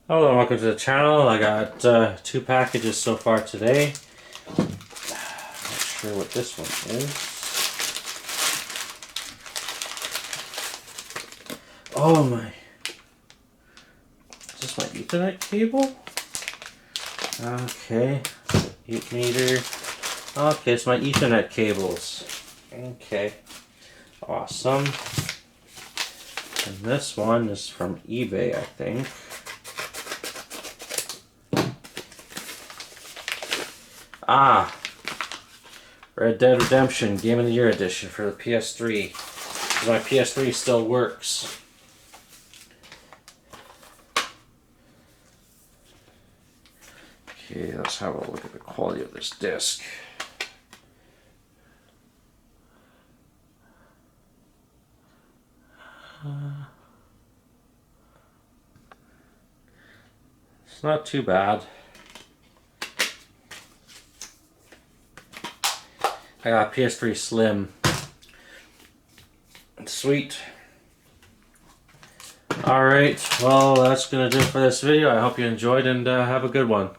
Hello and welcome to the channel. I got 2 packages so far today. Not sure what this one is. Oh my. Is this my Ethernet cable? Okay. 8 meter. Okay, it's my Ethernet cables. Okay. Awesome. And this one is from eBay, I think. Ah, Red Dead Redemption Game of the Year Edition for the PS3. Because my PS3 still works. Okay, let's have a look at the quality of this disc. It's not too bad. I got PS3 Slim. Sweet. Alright, well that's going to do it for this video. I hope you enjoyed and have a good one.